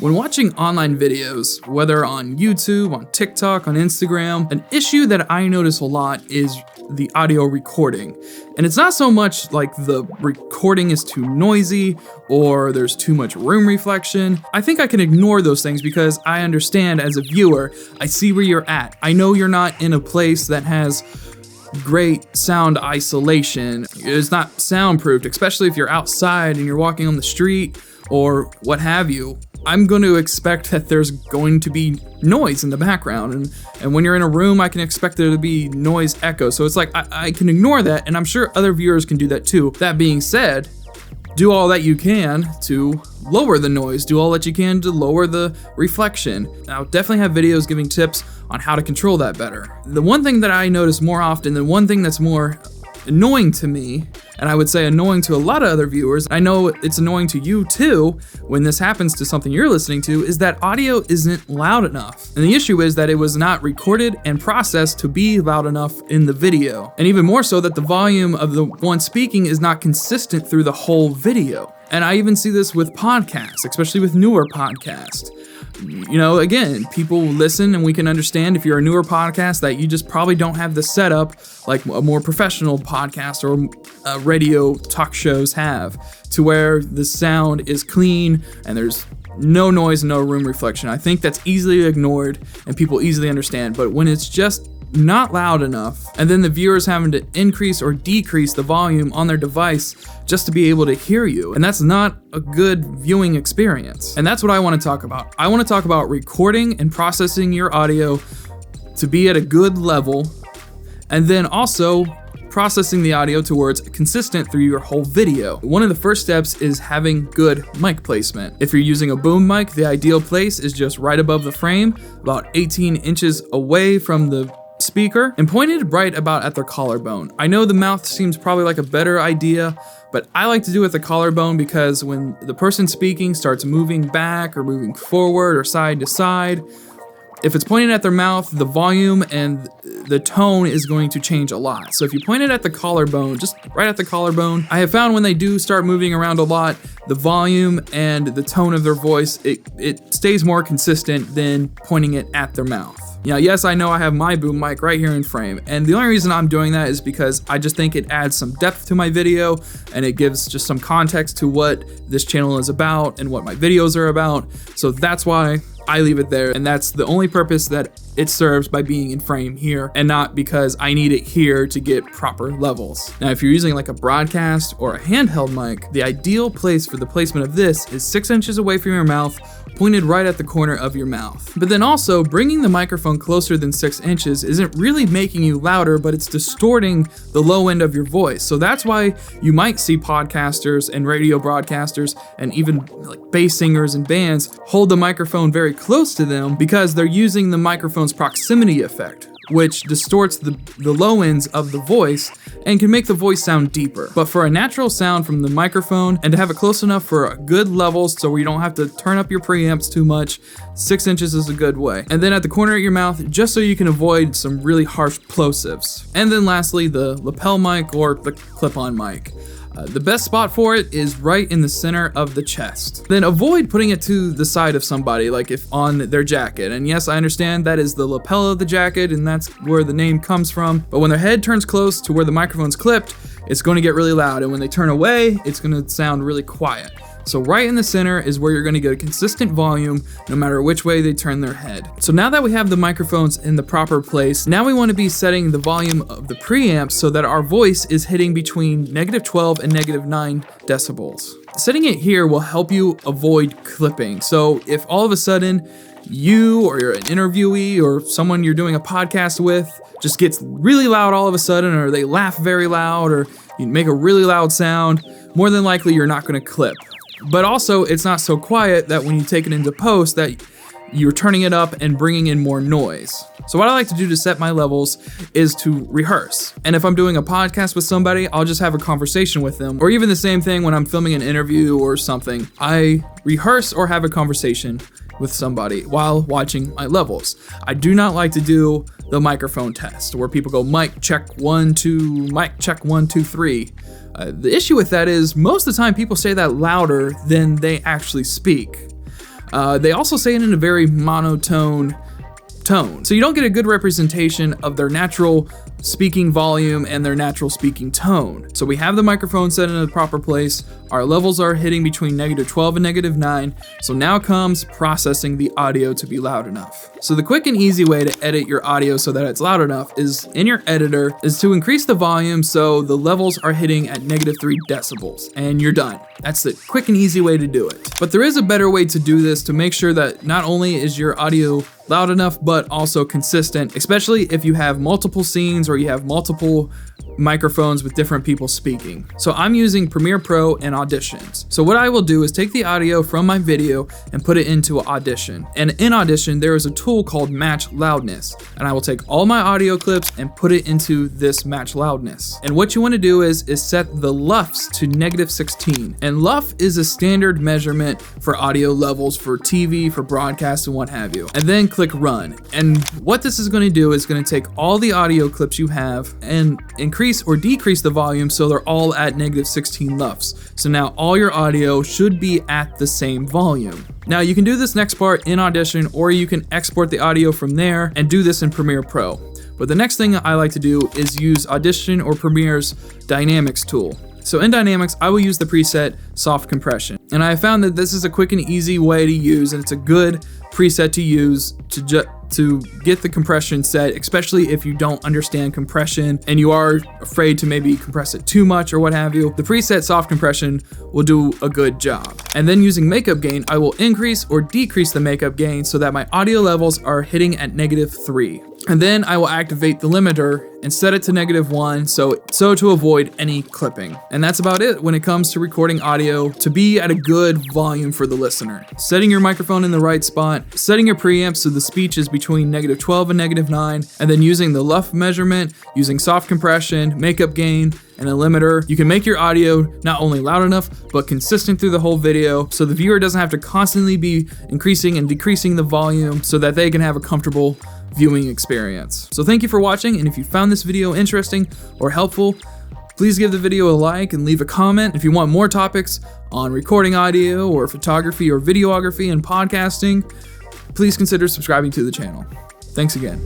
When watching online videos, whether on YouTube, on TikTok, on Instagram, an issue that I notice a lot is the audio recording. And it's not so much like the recording is too noisy or there's too much room reflection. I think I can ignore those things because I understand as a viewer, I see where you're at. I know you're not in a place that has great sound isolation. It's not soundproofed, especially if you're outside and you're walking on the street or what have you. I'm going to expect that there's going to be noise in the background. And when you're in a room, I can expect there to be noise echo. So it's like, I can ignore that, and I'm sure other viewers can do that too. That being said, do all that you can to lower the noise, do all that you can to lower the reflection. I'll definitely have videos giving tips on how to control that better. The one thing that I notice more often, the one thing that's more annoying to me, and I would say annoying to a lot of other viewers, I know it's annoying to you too when this happens to something you're listening to, is that audio isn't loud enough. And the issue is that it was not recorded and processed to be loud enough in the video. And even more so that the volume of the one speaking is not consistent through the whole video. And I even see this with podcasts, especially with newer podcasts. You know, again, people listen and we can understand if you're a newer podcast that you just probably don't have the setup like a more professional podcast or radio talk shows have, to where the sound is clean and there's no noise, no room reflection. I think that's easily ignored and people easily understand. But when it's just not loud enough, and then the viewers having to increase or decrease the volume on their device just to be able to hear you, and that's not a good viewing experience. And that's what I want to talk about. I want to talk about recording and processing your audio to be at a good level, and then also processing the audio to where it's consistent through your whole video. One of the first steps is having good mic placement. If you're using a boom mic, the ideal place is just right above the frame, about 18 inches away from the speaker, and pointed right about at their collarbone. I know the mouth seems probably like a better idea, but I like to do it at the collarbone because when the person speaking starts moving back or moving forward or side to side, if it's pointed at their mouth, the volume and the tone is going to change a lot. So if you point it at the collarbone, just right at the collarbone, I have found when they do start moving around a lot, the volume and the tone of their voice, it stays more consistent than pointing it at their mouth. Yeah, yes, I know I have my boom mic right here in frame, and the only reason I'm doing that is because I just think it adds some depth to my video, and it gives just some context to what this channel is about and what my videos are about. So that's why I leave it there, and that's the only purpose that it serves by being in frame here, and not because I need it here to get proper levels. Now, if you're using like a broadcast or a handheld mic, the ideal place for the placement of this is 6 inches away from your mouth, pointed right at the corner of your mouth. But then also, bringing the microphone closer than 6 inches isn't really making you louder, but it's distorting the low end of your voice. So that's why you might see podcasters and radio broadcasters and even like bass singers and bands hold the microphone very close to them, because they're using the microphone's proximity effect, which distorts the low ends of the voice and can make the voice sound deeper. But for a natural sound from the microphone and to have it close enough for good levels so you don't have to turn up your preamps too much, 6 inches is a good way. And then at the corner of your mouth, just so you can avoid some really harsh plosives. And then lastly, the lapel mic or the clip-on mic. The best spot for it is right in the center of the chest. Then avoid putting it to the side of somebody, like if on their jacket. And yes, I understand that is the lapel of the jacket and that's where the name comes from. But when their head turns close to where the microphone's clipped, it's going to get really loud. And when they turn away, it's going to sound really quiet. So right in the center is where you're going to get a consistent volume no matter which way they turn their head. So now that we have the microphones in the proper place, now we want to be setting the volume of the preamp so that our voice is hitting between -12 and -9 decibels. Setting it here will help you avoid clipping. So if all of a sudden you or you're an interviewee or someone you're doing a podcast with just gets really loud all of a sudden, or they laugh very loud, or you make a really loud sound, more than likely you're not going to clip. But also, it's not so quiet that when you take it into post that you're turning it up and bringing in more noise. So what I like to do to set my levels is to rehearse. And if I'm doing a podcast with somebody, I'll just have a conversation with them. Or even the same thing when I'm filming an interview or something. I rehearse or have a conversation with somebody while watching my levels. I do not like to do the microphone test where people go mic check 1 2, mic check 1 2 3. The issue with that is most of the time people say that louder than they actually speak. They also say it in a very monotone tone, so you don't get a good representation of their natural speaking volume and their natural speaking tone. So we have the microphone set in the proper place, our levels are hitting between -12 and -9, so now comes processing the audio to be loud enough. So the quick and easy way to edit your audio so that it's loud enough is in your editor is to increase the volume so the levels are hitting at -3 decibels, and you're done. That's the quick and easy way to do it. But there is a better way to do this to make sure that not only is your audio loud enough, but also consistent, especially if you have multiple scenes or you have multiple microphones with different people speaking. So I'm using Premiere Pro and Auditions. So what I will do is take the audio from my video and put it into Audition. And in Audition, there is a tool called Match Loudness. And I will take all my audio clips and put it into this Match Loudness. And what you want to do is set the LUFS to -16. And LUF is a standard measurement for audio levels for TV, for broadcast, and what have you. And then click Run. And what this is going to do is going to take all the audio clips you have and increase or decrease the volume so they're all at -16 LUFS. So now all your audio should be at the same volume. Now you can do this next part in Audition, or you can export the audio from there and do this in Premiere Pro. But the next thing I like to do is use Audition or Premiere's Dynamics tool. So in Dynamics, I will use the preset Soft Compression. And I found that this is a quick and easy way to use, and it's a good preset to use to get the compression set, especially if you don't understand compression and you are afraid to maybe compress it too much or what have you. The preset Soft Compression will do a good job. And then using makeup gain, I will increase or decrease the makeup gain so that my audio levels are hitting at -3. And then I will activate the limiter and set it to -1 so to avoid any clipping. And that's about it when it comes to recording audio to be at a good volume for the listener. Setting your microphone in the right spot, setting your preamp so the speech is between -12 and -9, and then using the LUF measurement, using soft compression, makeup gain, and a limiter. You can make your audio not only loud enough, but consistent through the whole video so the viewer doesn't have to constantly be increasing and decreasing the volume so that they can have a comfortable viewing experience. So thank you for watching, and if you found this video interesting or helpful, please give the video a like and leave a comment. If you want more topics on recording audio or photography or videography and podcasting, please consider subscribing to the channel. Thanks again.